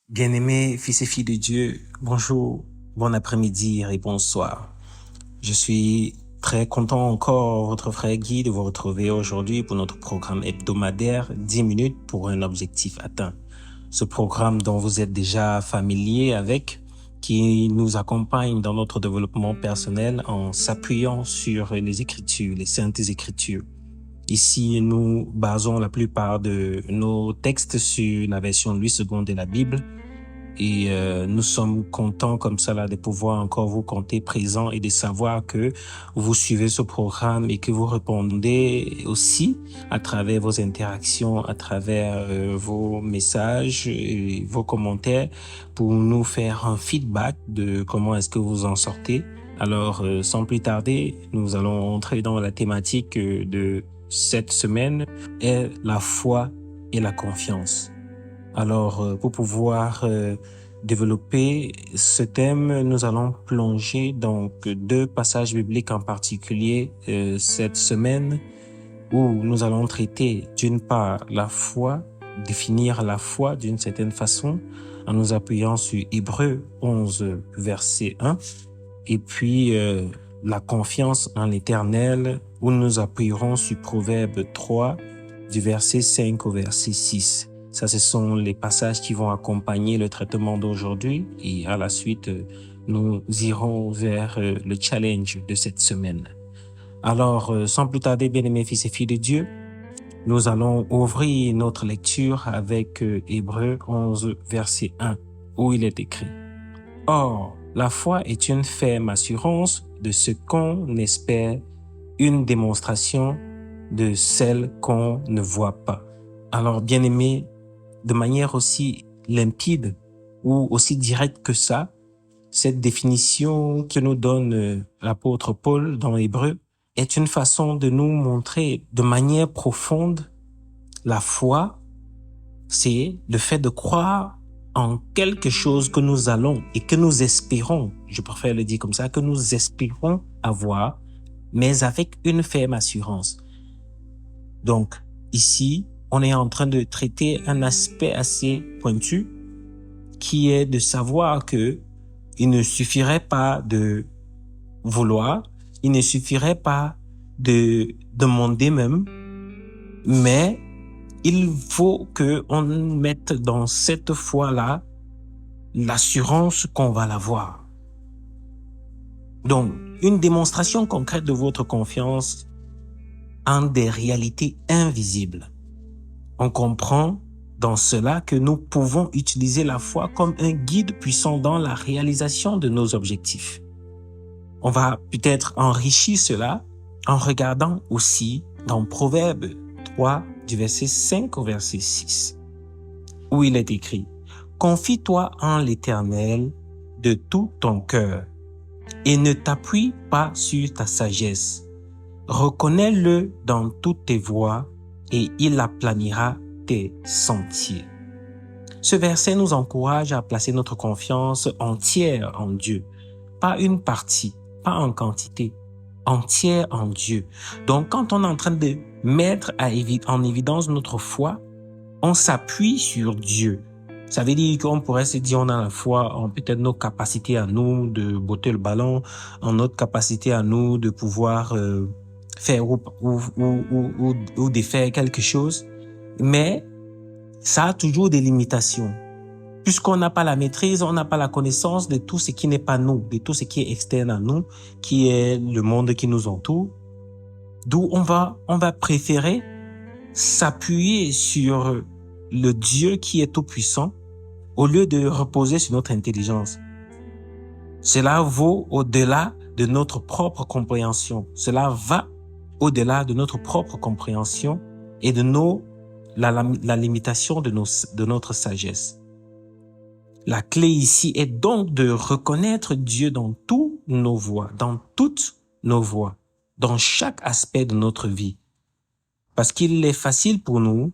Bien-aimés fils et filles de Dieu, bonjour, bon après-midi et bonsoir. Je suis très content encore, votre frère Guy, de vous retrouver aujourd'hui pour notre programme hebdomadaire 10 minutes pour un objectif atteint. Ce programme dont vous êtes déjà familier avec, qui nous accompagne dans notre développement personnel en s'appuyant sur les Écritures, les Saintes Écritures. Ici, nous basons la plupart de nos textes sur la version Louis II de la Bible. Et nous sommes contents comme ça là de pouvoir encore vous compter présent et de savoir que vous suivez ce programme et que vous répondez aussi à travers vos interactions, à travers vos messages et vos commentaires pour nous faire un feedback de comment est-ce que vous en sortez. Alors, sans plus tarder, nous allons entrer dans la thématique de cette semaine, est la foi et la confiance. Alors, pour pouvoir développer ce thème, nous allons plonger dans deux passages bibliques en particulier cette semaine où nous allons traiter d'une part la foi, définir la foi d'une certaine façon en nous appuyant sur Hébreux 11, verset 1 et puis la confiance en l'Éternel où nous appuierons sur Proverbe 3 du verset 5 au verset 6. Ça, ce sont les passages qui vont accompagner le traitement d'aujourd'hui et à la suite, nous irons vers le challenge de cette semaine. Alors, sans plus tarder, bien-aimés fils et filles de Dieu, nous allons ouvrir notre lecture avec Hébreux 11, verset 1, où il est écrit « Or, la foi est une ferme assurance de ce qu'on espère, une démonstration de celle qu'on ne voit pas. » Alors, bien-aimés, de manière aussi limpide ou aussi directe que ça, cette définition que nous donne l'apôtre Paul dans Hébreux est une façon de nous montrer de manière profonde la foi, c'est le fait de croire en quelque chose que nous allons et que nous espérons, je préfère le dire comme ça, que nous espérons avoir, mais avec une ferme assurance. Donc, ici, on est en train de traiter un aspect assez pointu qui est de savoir que il ne suffirait pas de vouloir, il ne suffirait pas de demander même, mais il faut que on mette dans cette foi-là l'assurance qu'on va l'avoir. Donc, une démonstration concrète de votre confiance en des réalités invisibles. On comprend dans cela que nous pouvons utiliser la foi comme un guide puissant dans la réalisation de nos objectifs. On va peut-être enrichir cela en regardant aussi dans Proverbe 3 du verset 5 au verset 6, où il est écrit « Confie-toi en l'Éternel de tout ton cœur et ne t'appuie pas sur ta sagesse. Reconnais-le dans toutes tes voies et il aplanira tes sentiers. » Ce verset nous encourage à placer notre confiance entière en Dieu, pas une partie, pas en quantité, entière en Dieu. Donc, quand on est en train de mettre en évidence notre foi, on s'appuie sur Dieu. Ça veut dire qu'on pourrait se dire on a la foi en peut-être nos capacités à nous de botter le ballon, en notre capacité à nous de pouvoir faire ou défaire quelque chose. Mais ça a toujours des limitations. Puisqu'on n'a pas la maîtrise, on n'a pas la connaissance de tout ce qui n'est pas nous, de tout ce qui est externe à nous, qui est le monde qui nous entoure. D'où on va préférer s'appuyer sur le Dieu qui est tout-puissant au lieu de reposer sur notre intelligence. Cela vaut au-delà de notre propre compréhension. Cela va au-delà de notre propre compréhension et de la limitation de notre sagesse. La clé ici est donc de reconnaître Dieu dans toutes nos voies, dans chaque aspect de notre vie. Parce qu'il est facile pour nous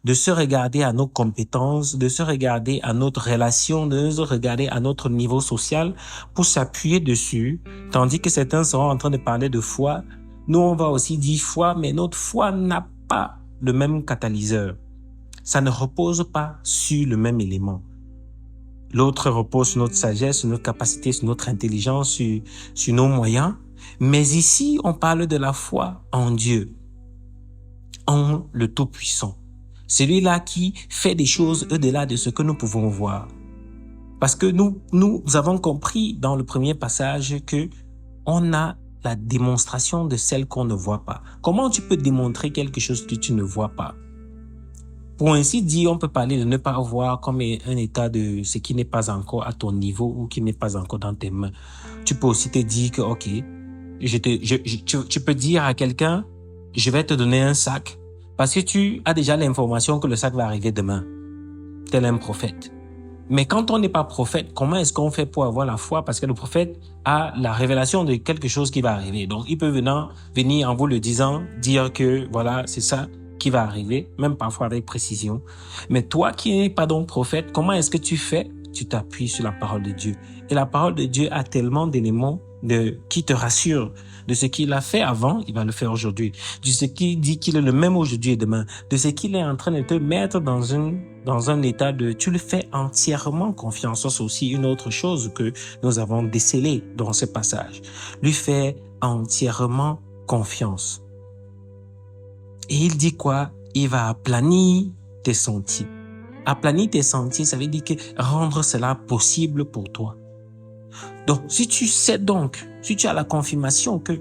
de se regarder à nos compétences, de se regarder à notre relation, de se regarder à notre niveau social pour s'appuyer dessus, tandis que certains seront en train de parler de foi. Nous, on va aussi dire foi, mais notre foi n'a pas le même catalyseur. Ça ne repose pas sur le même élément. L'autre repose sur notre sagesse, sur notre capacité, sur notre intelligence, sur nos moyens. Mais ici, on parle de la foi en Dieu, en le Tout-Puissant. Celui-là qui fait des choses au-delà de ce que nous pouvons voir. Parce que nous avons compris dans le premier passage que on a la démonstration de celle qu'on ne voit pas. Comment tu peux démontrer quelque chose que tu ne vois pas? Pour ainsi dire, on peut parler de ne pas voir comme un état de ce qui n'est pas encore à ton niveau ou qui n'est pas encore dans tes mains. Tu peux aussi te dire que, ok, tu peux dire à quelqu'un, je vais te donner un sac parce que tu as déjà l'information que le sac va arriver demain. Tel un prophète. Mais quand on n'est pas prophète, comment est-ce qu'on fait pour avoir la foi? Parce que le prophète a la révélation de quelque chose qui va arriver. Donc, il peut venir en vous le disant, dire que voilà, c'est ça qui va arriver, même parfois avec précision. Mais toi qui n'es pas donc prophète, comment est-ce que tu fais? Tu t'appuies sur la parole de Dieu. Et la parole de Dieu a tellement d'éléments qui te rassurent de ce qu'il a fait avant, il va le faire aujourd'hui. De ce qu'il dit qu'il est le même aujourd'hui et demain. De ce qu'il est en train de te mettre dans un état de, tu le fais entièrement confiance. Ça, c'est aussi une autre chose que nous avons décelé dans ce passage. Lui fait entièrement confiance. Et il dit quoi? Il va aplanir tes sentiers. Aplanir tes sentiers, ça veut dire que rendre cela possible pour toi. Donc, si tu sais donc, si tu as la confirmation que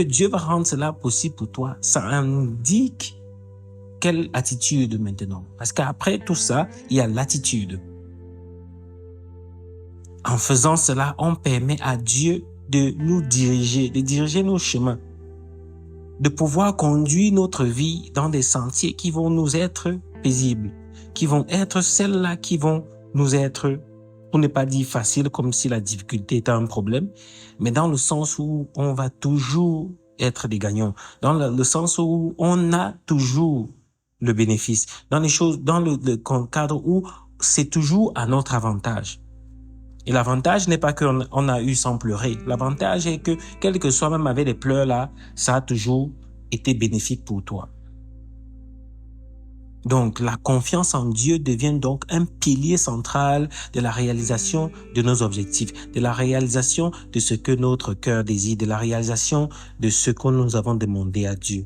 Dieu va rendre cela possible pour toi, ça indique quelle attitude maintenant? Parce qu'après tout ça, il y a l'attitude. En faisant cela, on permet à Dieu de nous diriger, de diriger nos chemins, de pouvoir conduire notre vie dans des sentiers qui vont nous être paisibles, qui vont être celles-là qui vont nous être, pour ne pas dire facile, comme si la difficulté était un problème, mais dans le sens où on va toujours être des gagnants, dans le sens où on a toujours le bénéfice, dans les choses, dans le cadre où c'est toujours à notre avantage. Et l'avantage n'est pas qu'on a eu sans pleurer. L'avantage est que, quel que soit, même avec les pleurs là, ça a toujours été bénéfique pour toi. Donc, la confiance en Dieu devient donc un pilier central de la réalisation de nos objectifs, de la réalisation de ce que notre cœur désire, de la réalisation de ce que nous avons demandé à Dieu.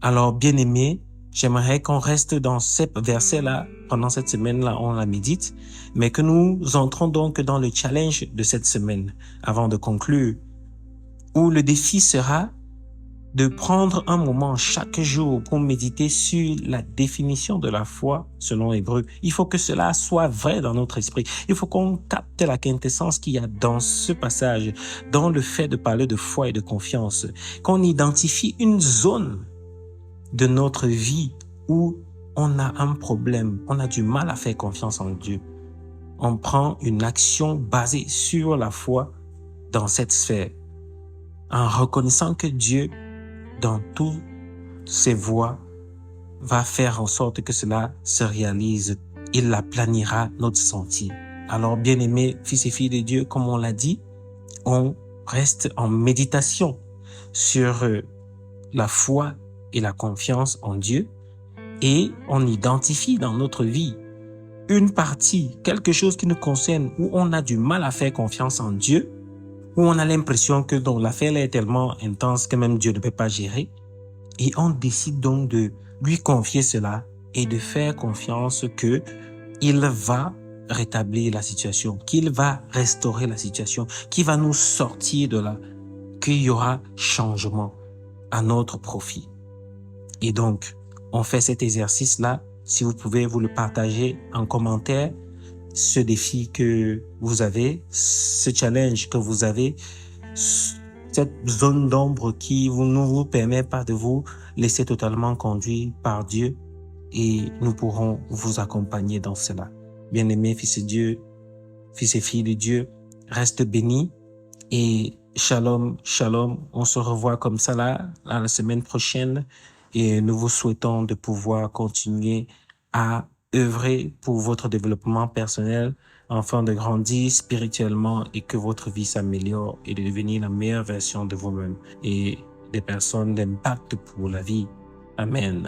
Alors, bien-aimés, j'aimerais qu'on reste dans ces versets-là, pendant cette semaine-là, on la médite, mais que nous entrons donc dans le challenge de cette semaine, avant de conclure, où le défi sera de prendre un moment chaque jour pour méditer sur la définition de la foi selon Hébreu. Il faut que cela soit vrai dans notre esprit. Il faut qu'on capte la quintessence qu'il y a dans ce passage, dans le fait de parler de foi et de confiance, qu'on identifie une zone de notre vie où on a un problème, on a du mal à faire confiance en Dieu. On prend une action basée sur la foi dans cette sphère, en reconnaissant que Dieu, dans toutes ses voies, va faire en sorte que cela se réalise. Il aplanira notre sentier. Alors, bien-aimés, fils et filles de Dieu, comme on l'a dit, on reste en méditation sur la foi et la confiance en Dieu, et on identifie dans notre vie une partie, quelque chose qui nous concerne, où on a du mal à faire confiance en Dieu, où on a l'impression que l'affaire est tellement intense que même Dieu ne peut pas gérer, et on décide donc de lui confier cela et de faire confiance que il va rétablir la situation, qu'il va restaurer la situation, qu'il va nous sortir de là, qu'il y aura changement à notre profit. Et donc, on fait cet exercice-là. Si vous pouvez vous le partager en commentaire, ce défi que vous avez, ce challenge que vous avez, cette zone d'ombre qui ne vous permet pas de vous laisser totalement conduire par Dieu, et nous pourrons vous accompagner dans cela. Bien-aimés fils et Dieu, fils et filles de Dieu, reste bénis et shalom, shalom. On se revoit comme ça là, la semaine prochaine, et nous vous souhaitons de pouvoir continuer à œuvrer pour votre développement personnel afin de grandir spirituellement et que votre vie s'améliore et de devenir la meilleure version de vous-même et des personnes d'impact pour la vie. Amen.